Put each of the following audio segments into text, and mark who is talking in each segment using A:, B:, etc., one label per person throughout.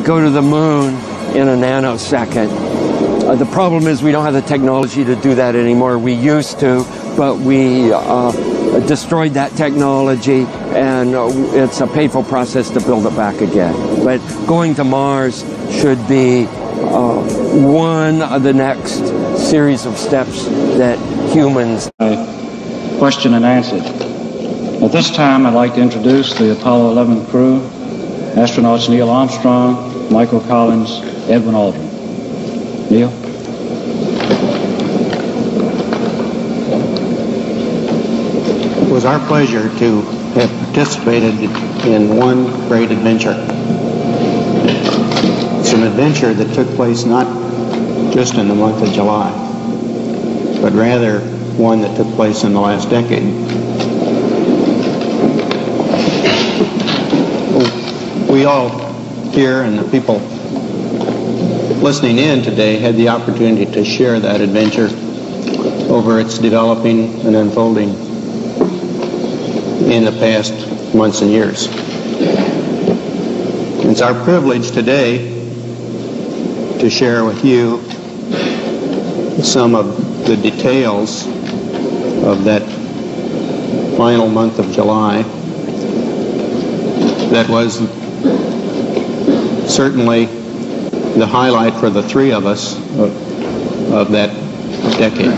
A: go to the moon in a nanosecond. The problem is we don't have the technology to do that anymore. We used to, but we destroyed that technology, and it's a painful process to build it back again. But going to Mars should be one of the next series of steps that humans...
B: Question and answer. At this time, I'd like to introduce the Apollo 11 crew, astronauts Neil Armstrong, Michael Collins, Edwin Aldrin. Neil?
C: It was our pleasure to have participated in one great adventure. It's an adventure that took place not just in the month of July, but rather one that took place in the last decade. We all here and the people listening in today had the opportunity to share that adventure over its developing and unfolding in the past months and years. It's our privilege today to share with you some of the details of that final month of July that was certainly the highlight for the three of us of that decade.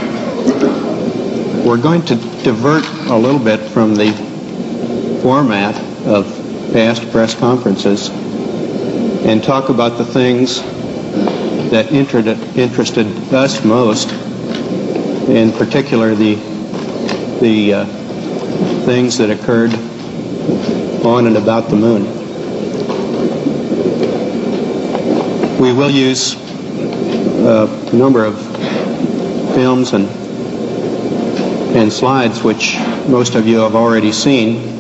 C: We're going to divert a little bit from the format of past press conferences and talk about the things that interested us most, in particular the things that occurred on and about the moon. We will use a number of films and slides which most of you have already seen.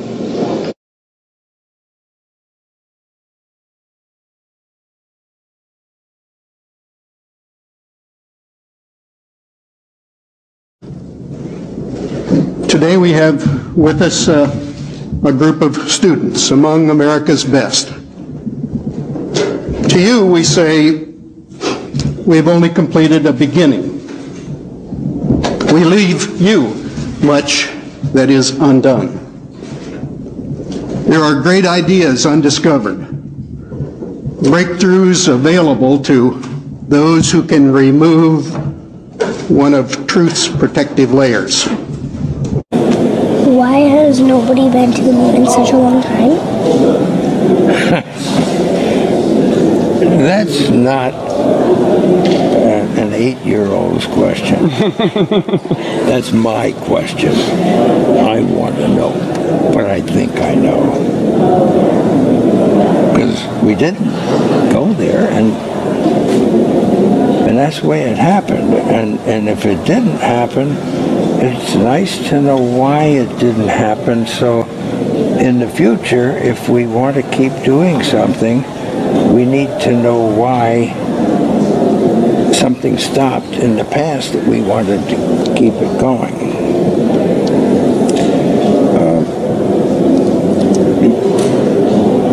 D: Today we have with us a group of students, among America's best. To you, we say, we've only completed a beginning. We leave you much that is undone. There are great ideas undiscovered, breakthroughs available to those who can remove one of truth's protective layers.
E: Why has nobody been to the moon in such a long time?
F: That's not an 8-year-old's question. That's my question. I want to know, but I think I know. Because we didn't go there, and that's the way it happened. And if it didn't happen, it's nice to know why it didn't happen, so in the future, if we want to keep doing something, we need to know why something stopped in the past that we wanted to keep it going.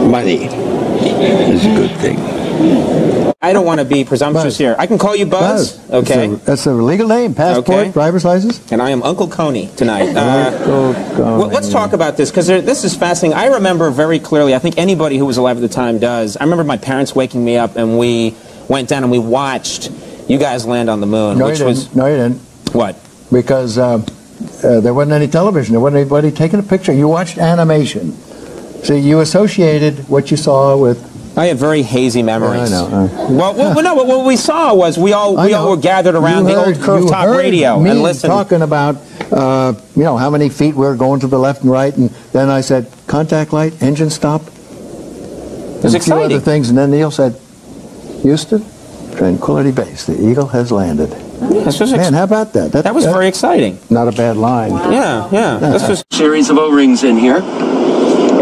F: Money is a good thing.
G: I don't want to be presumptuous here. I can call you Buzz, okay?
H: That's a legal name, passport,
G: okay.
H: Driver's license.
G: And I am Uncle Coney tonight. Let's talk about this, because this is fascinating. I remember very clearly, I think anybody who was alive at the time does, I remember my parents waking me up and we went down and we watched you guys land on the moon.
H: No, you didn't. No, you didn't.
G: What?
H: Because there wasn't any television. There wasn't anybody taking a picture. You watched animation. So you associated what you saw with...
G: I have very hazy memories.
H: Yeah, I know.
G: Well, no, what we saw was we all were gathered around the old curve-top radio and listened.
H: Talking about, you know, how many feet we were going to the left and right, and then I said, contact light, engine stop.
G: It was exciting.
H: A few other things, and then Neil said, Houston, Tranquility Base, the Eagle has landed. Man, how about that?
G: That was very exciting.
H: Not a bad line.
G: Yeah. This was
A: a series of O-rings in here,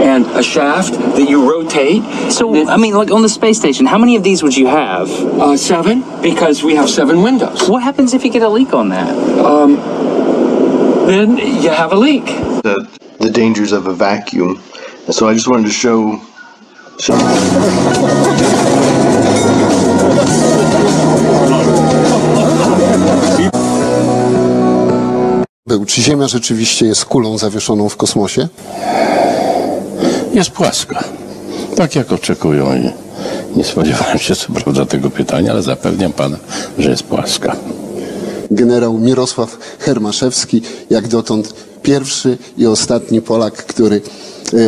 A: and a shaft that you rotate.
I: So, I mean, like on the space station, how many of these would you have?
A: 7, because we have 7 windows.
I: What happens if you get a leak on that?
A: Then you have a leak.
J: The dangers of a vacuum. And so I just wanted to show
K: Czy Ziemia rzeczywiście jest kulą zawieszoną w kosmosie?
L: Jest płaska. Tak jak oczekują i nie spodziewałem się co prawda tego pytania, ale zapewniam pana, że jest płaska.
K: Generał Mirosław Hermaszewski, jak dotąd pierwszy i ostatni Polak, który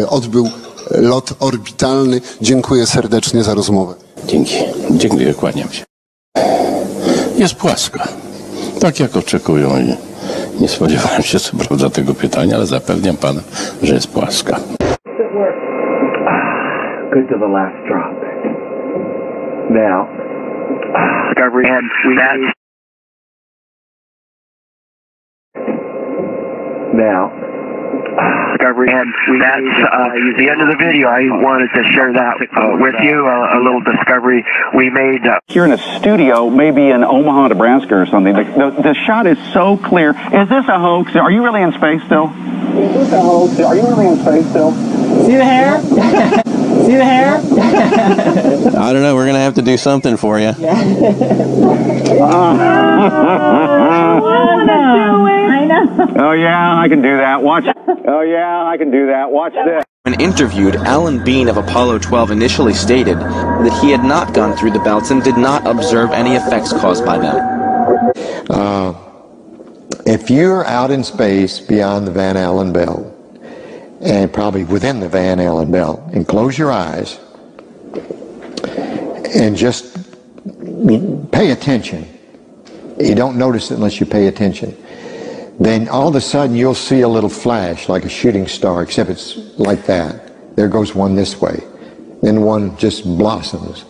K: odbył lot orbitalny. Dziękuję serdecznie za rozmowę.
L: Dzięki. Dziękuję, kłaniam się. Jest płaska. Tak jak oczekują i nie spodziewałem się co prawda tego pytania, ale zapewniam pana, że jest płaska.
M: Good to the last drop. Now, Discovery had now. Discovery had that's the end of the video. I wanted to share that with you, a little discovery we made.
N: Here in a studio, maybe in Omaha, Nebraska or something. The shot is so clear. Is this a hoax? Are you really in space still? Is this a hoax? Are you really in space still?
O: See the hair? See the hair?
P: I don't know. We're going to have to do something for you.
N: Oh, yeah, I can do that. Watch. Oh, yeah, I can do that. Watch this.
Q: When interviewed, Alan Bean of Apollo 12 initially stated that he had not gone through the belts and did not observe any effects caused by them.
H: If you're out in space beyond the Van Allen belt, and probably within the Van Allen belt, and close your eyes and just pay attention. You don't notice it unless you pay attention. Then all of a sudden you'll see a little flash like a shooting star, except it's like that. There goes one this way. Then one just blossoms.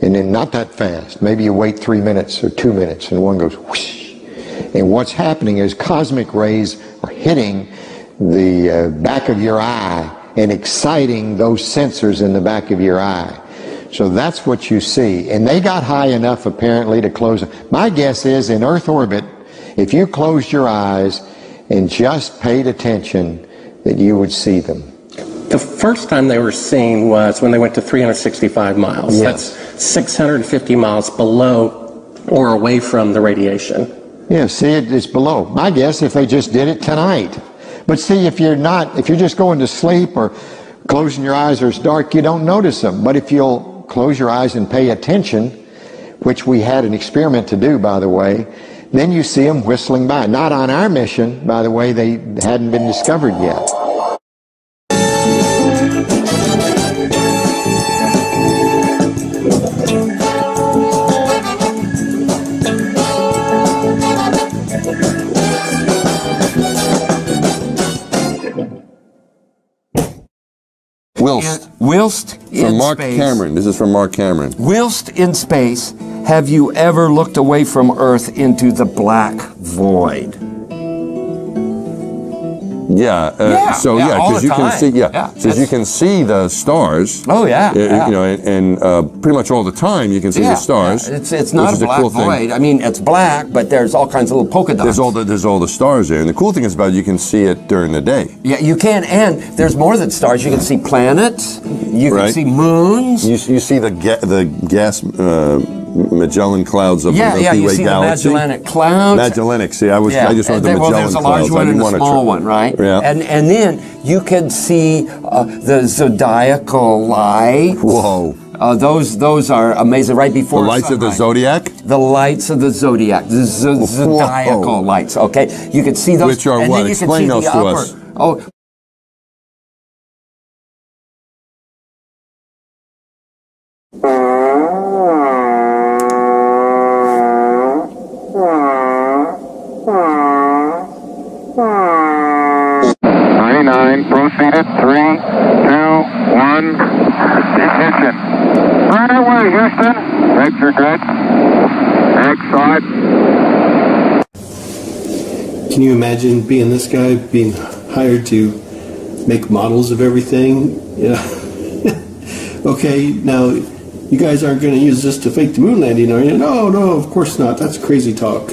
H: And then not that fast. Maybe you wait 3 minutes or 2 minutes and one goes whoosh. And what's happening is cosmic rays are hitting the back of your eye and exciting those sensors in the back of your eye. So that's what you see. And they got high enough apparently to close. My guess is in Earth orbit, if you closed your eyes and just paid attention, that you would see them.
R: The first time they were seen was when they went to 365 miles.
H: Yes.
R: That's 650 miles below or away from the radiation.
H: Yeah, see, it's below. My guess if they just did it tonight. But see, if you're just going to sleep or closing your eyes or it's dark, you don't notice them. But if you'll close your eyes and pay attention, which we had an experiment to do, by the way, then you see them whistling by. Not on our mission, by the way, they hadn't been discovered yet.
S: Whilst
A: From Mark
S: space,
A: Cameron. This is from Mark Cameron.
S: Whilst in space, have you ever looked away from Earth into the black void?
A: Yeah. So
S: all
A: because
S: the
A: you can
S: time.
A: see.
S: Yeah,
A: Because you can see the stars.
S: Oh yeah.
A: You know, and pretty much all the time you can see the stars.
S: Yeah. It's not
A: which
S: a
A: is
S: black
A: cool
S: void.
A: thing.
S: I mean, it's black, but there's all kinds of little polka dots.
A: There's all the stars there, and the cool thing is about it, you can see it during the day.
S: Yeah, you can, and there's more than stars. You can see planets. You can see moons.
A: You see the gas Magellan clouds of the Milky Way
S: you see
A: galaxy.
S: the Magellanic clouds.
A: Magellanic. See, I just wanted the Magellan
S: well, there's a large
A: clouds.
S: one
A: I didn't
S: and a
A: want to
S: small one, right?
A: Yeah.
S: And then you can see the zodiacal lights.
A: Whoa.
S: Those are amazing. Right before
A: the lights
S: sunrise.
A: of the zodiac.
S: The lights of the zodiac. The zodiacal lights. Okay, you can see those.
A: Which are
S: and
A: what?
S: Then you can
A: Explain
S: see
A: those
S: the
A: to
S: upper,
A: us.
S: Oh.
T: Proceeded. 3, 2, 1. Ignition. Right away, Houston. Brakes are good. Excellent.
J: Can you imagine being this guy, being hired to make models of everything? Yeah. Okay, now you guys aren't going to use this to fake the moon landing, are you? No, of course not. That's crazy talk.